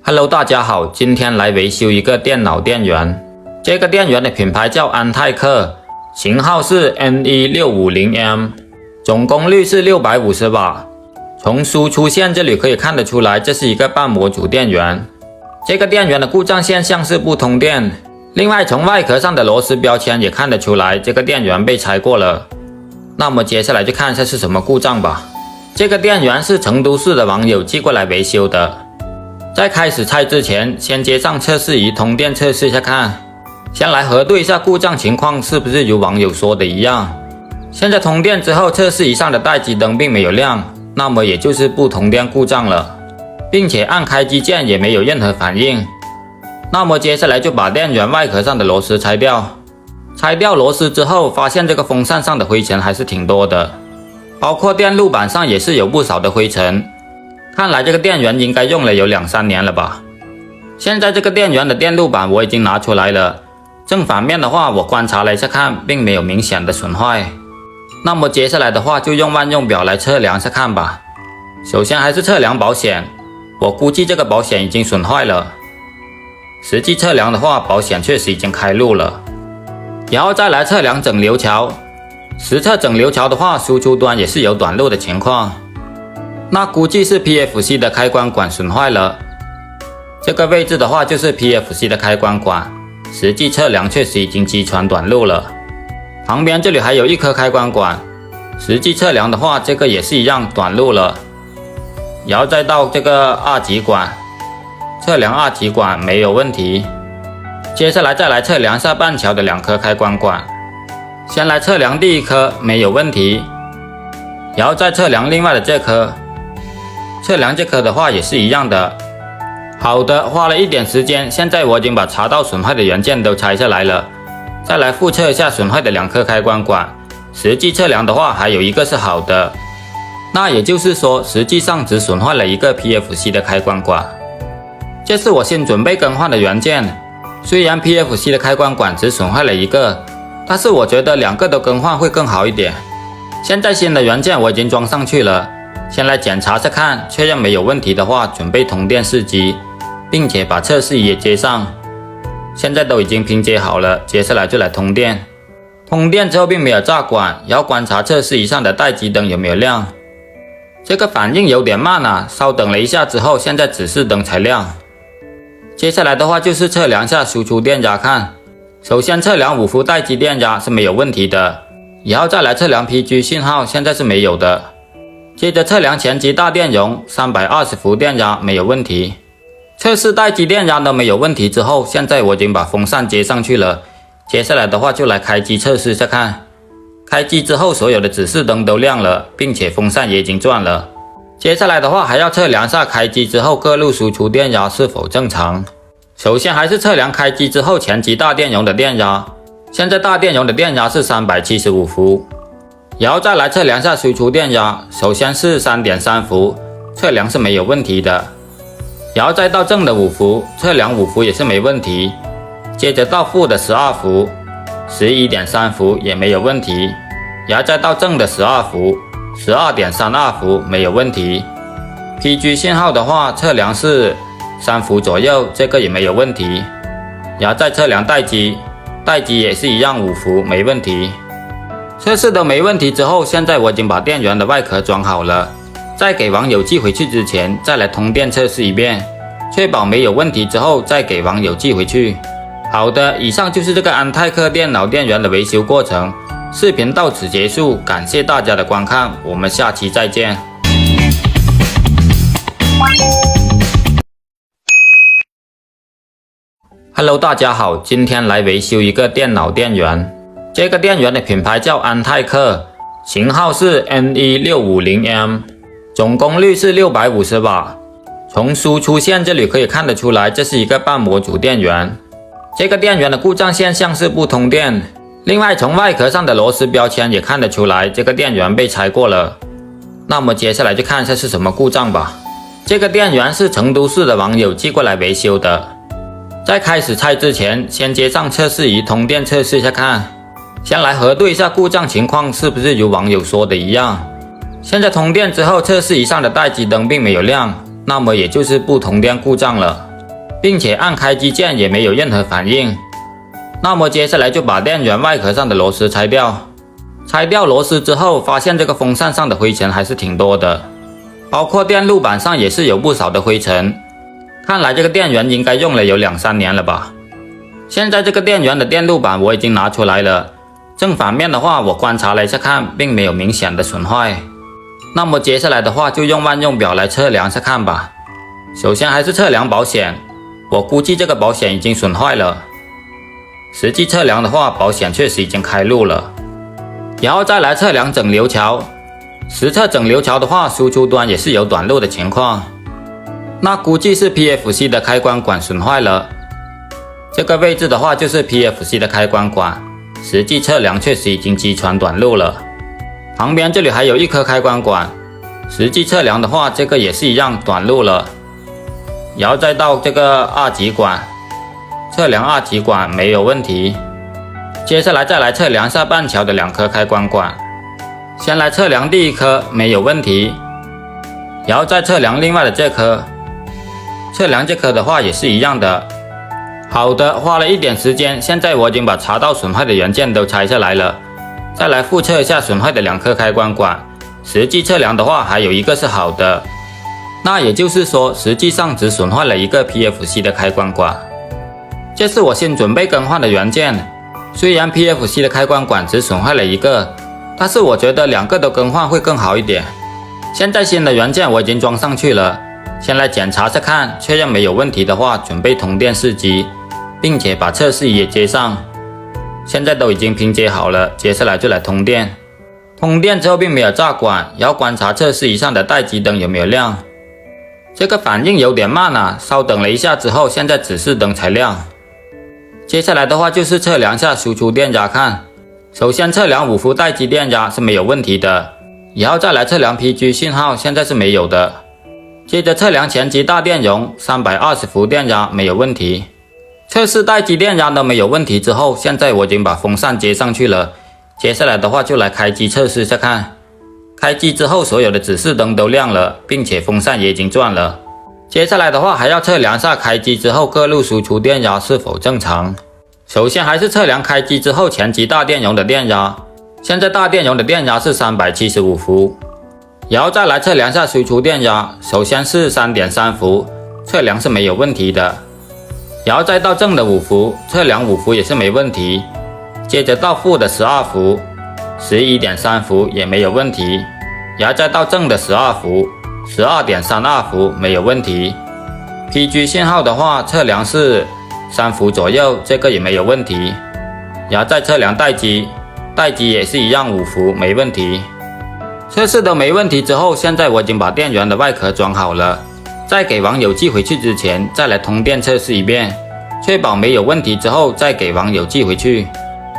Hello， 大家好，今天来维修一个电脑电源。这个电源的品牌叫安泰克，型号是 NE650M， 总功率是650瓦。从输出线这里可以看得出来，这是一个半模组电源。这个电源的故障现象是不通电。另外，从外壳上的螺丝标签也看得出来，这个电源被拆过了。那么接下来就看一下是什么故障吧。这个电源是成都市的网友寄过来维修的。在开始拆之前，先接上测试仪通电测试一下看。先来核对一下故障情况是不是如网友说的一样。现在通电之后，测试仪上的待机灯并没有亮，那么也就是不通电故障了，并且按开机键也没有任何反应。那么接下来就把电源外壳上的螺丝拆掉。拆掉螺丝之后，发现这个风扇上的灰尘还是挺多的，包括电路板上也是有不少的灰尘。看来这个电源应该用了有2-3年了吧。现在这个电源的电路板我已经拿出来了，正反面的话我观察了一下看，并没有明显的损坏。那么接下来的话就用万用表来测量一下看吧。首先还是测量保险，我估计这个保险已经损坏了。实际测量的话，保险确实已经开路了。然后再来测量整流桥，实测整流桥的话，输出端也是有短路的情况。那估计是 PFC 的开关管损坏了。这个位置的话就是 PFC 的开关管，实际测量确实已经击穿短路了。旁边这里还有一颗开关管，实际测量的话，这个也是一样短路了。然后再到这个二极管，测量二极管没有问题。接下来再来测量下半桥的2颗开关管，先来测量第一颗没有问题，然后再测量另外的这颗。测量这颗的话也是一样的。好的，花了一点时间，现在我已经把查到损坏的元件都拆下来了。再来复测一下损坏的2颗开关管，实际测量的话还有一个是好的，那也就是说实际上只损坏了一个 PFC 的开关管。这是我新准备更换的元件，虽然 PFC 的开关管只损坏了一个，但是我觉得2个都更换会更好一点。现在新的元件我已经装上去了，先来检查下看，确认没有问题的话，准备通电试机，并且把测试仪也接上。现在都已经拼接好了，接下来就来通电。通电之后并没有炸管，要观察测试仪上的待机灯有没有亮。这个反应有点慢啊，稍等了一下之后，现在指示灯才亮。接下来的话就是测量下输出电压看。首先测量5伏待机电压是没有问题的，然后再来测量 PG 信号，现在是没有的。接着测量前级大电容320伏电压没有问题。测试待机电压都没有问题之后，现在我已经把风扇接上去了。接下来的话就来开机测试一下看。开机之后所有的指示灯都亮了，并且风扇也已经转了。接下来的话还要测量下开机之后各路输出电压是否正常。首先还是测量开机之后前级大电容的电压，现在大电容的电压是375伏。然后再来测量下输出电压，首先是 3.3 伏，测量是没有问题的。然后再到正的5伏，测量5伏也是没问题。接着到负的12伏， 11.3 伏也没有问题。然后再到正的12伏， 12.32 伏没有问题。PG 信号的话，测量是3伏左右，这个也没有问题。然后再测量待机，待机也是一样5伏没问题。测试都没问题之后，现在我已经把电源的外壳装好了，在给网友寄回去之前再来通电测试一遍，确保没有问题之后再给网友寄回去。好的，以上就是这个安泰克电脑电源的维修过程，视频到此结束，感谢大家的观看，我们下期再见。Hello， 大家好，今天来维修一个电脑电源。这个电源的品牌叫安泰克，型号是 NE650M， 总功率是650瓦。从输出线这里可以看得出来，这是一个半模组电源。这个电源的故障现象是不通电。另外，从外壳上的螺丝标签也看得出来，这个电源被拆过了。那么接下来就看一下是什么故障吧。这个电源是成都市的网友寄过来维修的。在开始拆之前，先接上测试仪通电测试一下看。先来核对一下故障情况是不是如网友说的一样。现在通电之后，测试仪上的待机灯并没有亮，那么也就是不通电故障了。并且按开机键也没有任何反应。那么接下来就把电源外壳上的螺丝拆掉。拆掉螺丝之后，发现这个风扇上的灰尘还是挺多的，包括电路板上也是有不少的灰尘。看来这个电源应该用了有2-3年了吧。现在这个电源的电路板我已经拿出来了，正反面的话我观察了一下看，并没有明显的损坏。那么接下来的话就用万用表来测量下看吧。首先还是测量保险，我估计这个保险已经损坏了。实际测量的话，保险确实已经开路了。然后再来测量整流桥，实测整流桥的话，输出端也是有短路的情况，那估计是 PFC 的开关管损坏了。这个位置的话就是 PFC 的开关管，实际测量确实已经击穿短路了。旁边这里还有一颗开关管，实际测量的话，这个也是一样短路了。然后再到这个二极管，测量二极管没有问题。接下来再来测量下半桥的2颗开关管，先来测量第一颗没有问题，然后再测量另外的这颗，测量这颗的话也是一样的。好的，花了一点时间，现在我已经把查到损坏的元件都拆下来了。再来复测一下损坏的2颗开关管，实际测量的话还有一个是好的，那也就是说实际上只损坏了一个 PFC 的开关管。这是我新准备更换的元件，虽然 PFC 的开关管只损坏了一个，但是我觉得2个都更换会更好一点。现在新的元件我已经装上去了，先来检查下看，确认没有问题的话，准备通电试机，并且把测试仪也接上。现在都已经拼接好了，接下来就来通电。通电之后并没有炸管，要观察测试仪上的待机灯有没有亮。这个反应有点慢啊，稍等了一下之后，现在指示灯才亮。接下来的话就是测量下输出电压看，首先测量5伏待机电压是没有问题的，然后再来测量 PG 信号，现在是没有的。接着测量前级大电容320伏电压没有问题。测试待机电压都没有问题之后，现在我已经把风扇接上去了。接下来的话就来开机测试下看。开机之后所有的指示灯都亮了，并且风扇也已经转了。接下来的话还要测量下开机之后各路输出电压是否正常。首先还是测量开机之后前级大电容的电压，现在大电容的电压是375伏。然后再来测量下输出电压，首先是 3.3 伏，测量是没有问题的。然后再到正的5伏，测量5伏也是没问题。接着到负的12伏， 11.3 伏也没有问题。然后再到正的12伏， 12.32 伏没有问题。PG 信号的话，测量是3伏左右，这个也没有问题。然后再测量待机，待机也是一样5伏没问题。测试都没问题之后，现在我已经把电源的外壳装好了。在给网友寄回去之前，再来通电测试一遍，确保没有问题之后再给网友寄回去。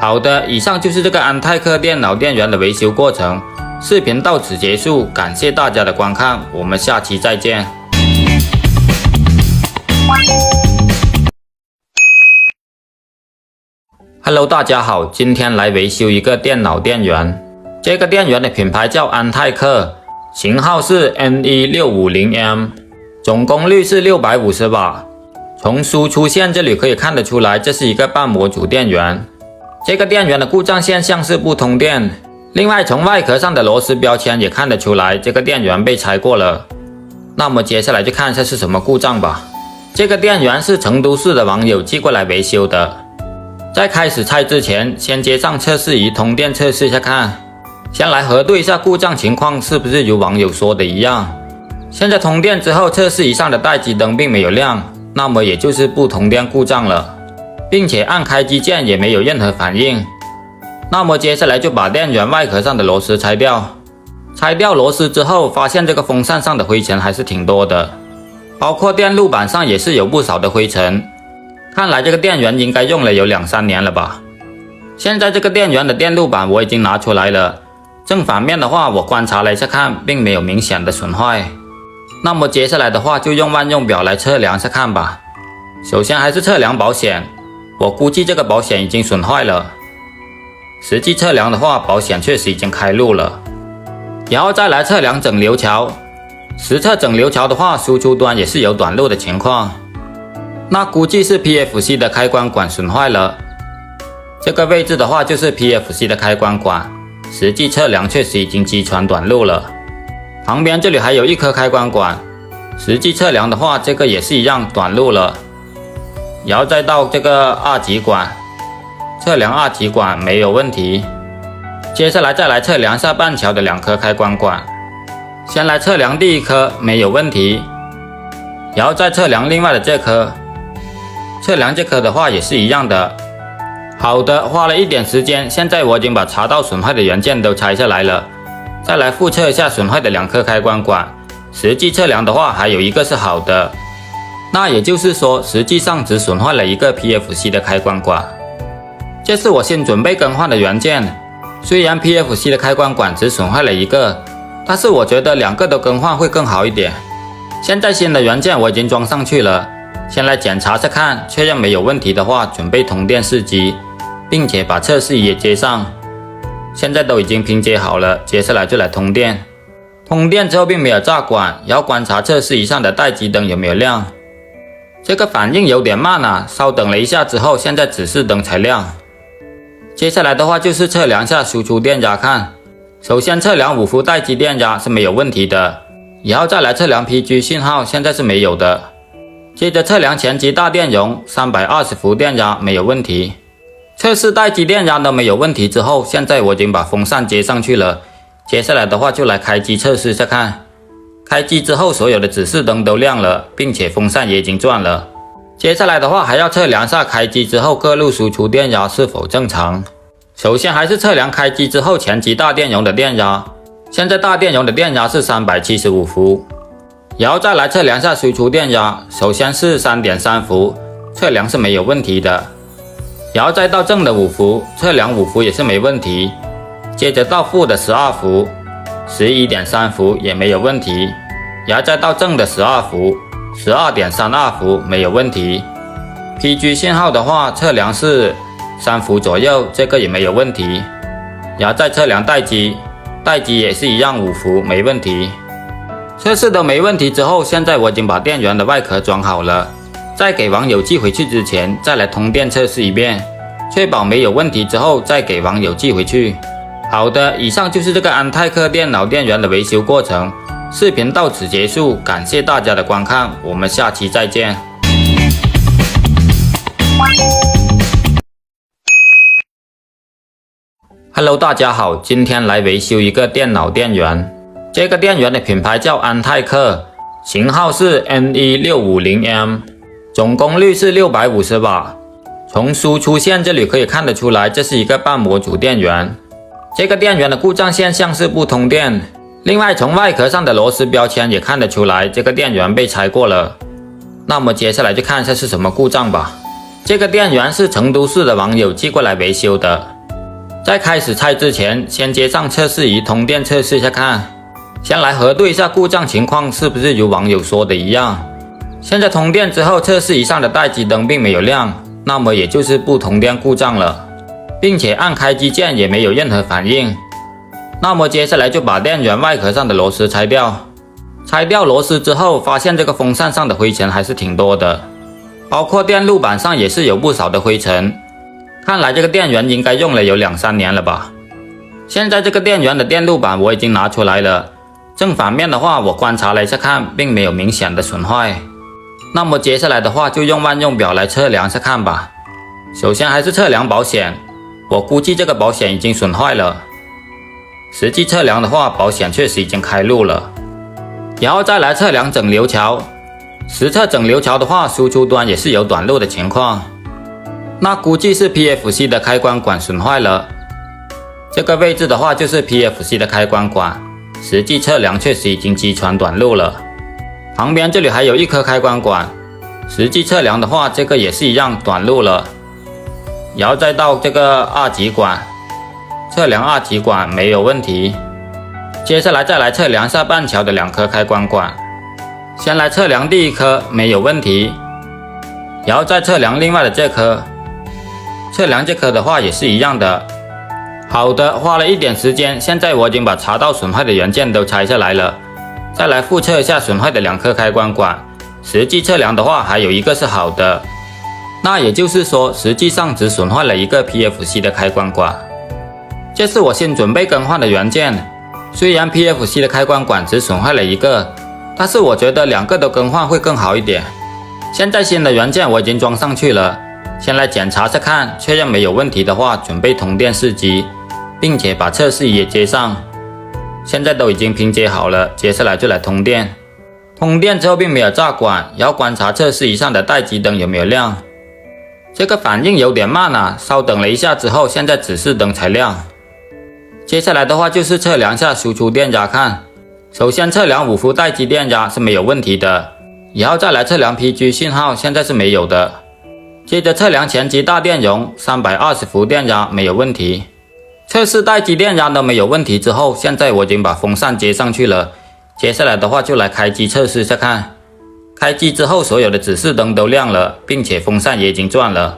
好的，以上就是这个安泰克电脑电源的维修过程。视频到此结束，感谢大家的观看，我们下期再见。Hello， 大家好，今天来维修一个电脑电源。这个电源的品牌叫安泰克，型号是 NE650M， 总功率是650瓦。从输出线这里可以看得出来，这是一个半模组电源。这个电源的故障现象是不通电。另外，从外壳上的螺丝标签也看得出来，这个电源被拆过了。那么接下来就看一下是什么故障吧。这个电源是成都市的网友寄过来维修的。在开始拆之前，先接上测试仪通电测试一下看。先来核对一下故障情况是不是如网友说的一样。现在通电之后，测试仪上的待机灯并没有亮，那么也就是不通电故障了，并且按开机键也没有任何反应。那么接下来就把电源外壳上的螺丝拆掉。拆掉螺丝之后，发现这个风扇上的灰尘还是挺多的，包括电路板上也是有不少的灰尘。看来这个电源应该用了有2-3年了吧。现在这个电源的电路板我已经拿出来了，正反面的话我观察了一下看，并没有明显的损坏。那么接下来的话就用万用表来测量下看吧。首先还是测量保险，我估计这个保险已经损坏了。实际测量的话，保险确实已经开路了。然后再来测量整流桥，实测整流桥的话，输出端也是有短路的情况，那估计是 PFC 的开关管损坏了。这个位置的话就是 PFC 的开关管，实际测量确实已经击穿短路了。旁边这里还有一颗开关管，实际测量的话这个也是一样短路了。然后再到这个二极管，测量二极管没有问题。接下来再来测量下半桥的2颗开关管，先来测量第一颗没有问题，然后再测量另外的这颗，测量这颗的话也是一样的。好的，花了一点时间，现在我已经把查到损坏的元件都拆下来了。再来复测一下损坏的2颗开关管，实际测量的话还有一个是好的，那也就是说实际上只损坏了一个 PFC 的开关管。这是我新准备更换的元件，虽然 PFC 的开关管只损坏了一个，但是我觉得2个都更换会更好一点。现在新的元件我已经装上去了，先来检查着看，确认没有问题的话准备通电试机，并且把测试仪也接上。现在都已经拼接好了，接下来就来通电。通电之后并没有炸管，要观察测试仪上的待机灯有没有亮。这个反应有点慢啊，稍等了一下之后，现在指示灯才亮。接下来的话就是测量下输出电压看，首先测量5伏待机电压是没有问题的，然后再来测量 PG 信号，现在是没有的。接着测量前级大电容320伏电压没有问题。测试待机电压都没有问题之后，现在我已经把风扇接上去了。接下来的话就来开机测试下看。开机之后所有的指示灯都亮了，并且风扇也已经转了。接下来的话还要测量下开机之后各路输出电压是否正常。首先还是测量开机之后前级大电容的电压，现在大电容的电压是375伏。然后再来测量下输出电压，首先是 3.3 伏，测量是没有问题的。然后再到正的5伏，测量5伏也是没问题。接着到负的12伏， 11.3 伏也没有问题。然后再到正的12伏， 12.32 伏没有问题。PG 信号的话，测量是3伏左右，这个也没有问题。然后再测量待机，待机也是一样5伏没问题。测试都没问题之后，现在我已经把电源的外壳装好了。在给网友寄回去之前，再来通电测试一遍，确保没有问题之后再给网友寄回去。好的，以上就是这个安泰克电脑电源的维修过程。视频到此结束，感谢大家的观看，我们下期再见。Hello， 大家好，今天来维修一个电脑电源。这个电源的品牌叫安泰克，型号是 NE650M， 总功率是650瓦。从输出线这里可以看得出来，这是一个半模组电源。这个电源的故障现象是不通电。另外，从外壳上的螺丝标签也看得出来，这个电源被拆过了。那么接下来就看一下是什么故障吧。这个电源是成都市的网友寄过来维修的。在开始拆之前，先接上测试仪通电测试一下看。先来核对一下故障情况是不是如网友说的一样。现在通电之后，测试仪上的待机灯并没有亮，那么也就是不通电故障了，并且按开机键也没有任何反应。那么接下来就把电源外壳上的螺丝拆掉。拆掉螺丝之后，发现这个风扇上的灰尘还是挺多的，包括电路板上也是有不少的灰尘。看来这个电源应该用了有2-3年了吧。现在这个电源的电路板我已经拿出来了，正反面的话我观察了一下看，并没有明显的损坏。那么接下来的话就用万用表来测量下看吧。首先还是测量保险，我估计这个保险已经损坏了。实际测量的话，保险确实已经开路了。然后再来测量整流桥，实测整流桥的话，输出端也是有短路的情况，那估计是 PFC 的开关管损坏了。这个位置的话就是 PFC 的开关管，实际测量确实已经击穿短路了。旁边这里还有一颗开关管，实际测量的话，这个也是一样短路了。然后再到这个二极管，测量二极管没有问题。接下来再来测量下半桥的2颗开关管，先来测量第一颗没有问题，然后再测量另外的这颗，测量这颗的话也是一样的。好的，花了一点时间，现在我已经把查到损坏的元件都拆下来了。再来复测一下损坏的2颗开关管，实际测量的话还有一个是好的，那也就是说实际上只损坏了一个 PFC 的开关管。这是我新准备更换的元件，虽然 PFC 的开关管只损坏了一个，但是我觉得2个都更换会更好一点。现在新的元件我已经装上去了，先来检查着看，确认没有问题的话，准备通电试机，并且把测试仪也接上。现在都已经拼接好了，接下来就来通电。通电之后并没有炸管，要观察测试仪上的待机灯有没有亮。这个反应有点慢啊，稍等了一下之后，现在指示灯才亮。接下来的话就是测量下输出电压看，首先测量5伏待机电压是没有问题的，然后再来测量 PG 信号，现在是没有的。接着测量前级大电容320伏电压没有问题。测试待机电压都没有问题之后，现在我已经把风扇接上去了。接下来的话就来开机测试下看。开机之后所有的指示灯都亮了，并且风扇也已经转了。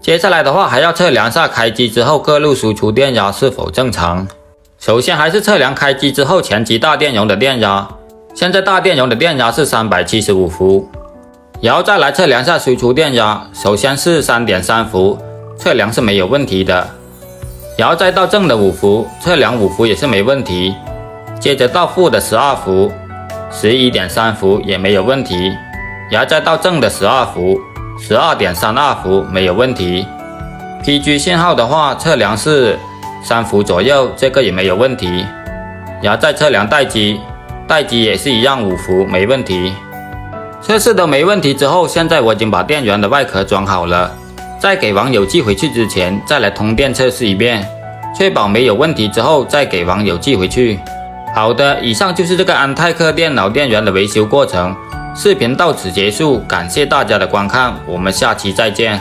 接下来的话还要测量下开机之后各路输出电压是否正常。首先还是测量开机之后前级大电容的电压，现在大电容的电压是375伏。然后再来测量下输出电压，首先是 3.3 伏，测量是没有问题的。然后再到正的5伏，测量5伏也是没问题。接着到负的12伏， 11.3 伏也没有问题。然后再到正的12伏， 12.32 伏没有问题。PG 信号的话，测量是3伏左右，这个也没有问题。然后再测量待机，待机也是一样5伏没问题。测试都没问题之后，现在我已经把电源的外壳装好了。在给网友寄回去之前，再来通电测试一遍，确保没有问题之后再给网友寄回去。好的，以上就是这个安泰克电脑电源的维修过程。视频到此结束，感谢大家的观看，我们下期再见。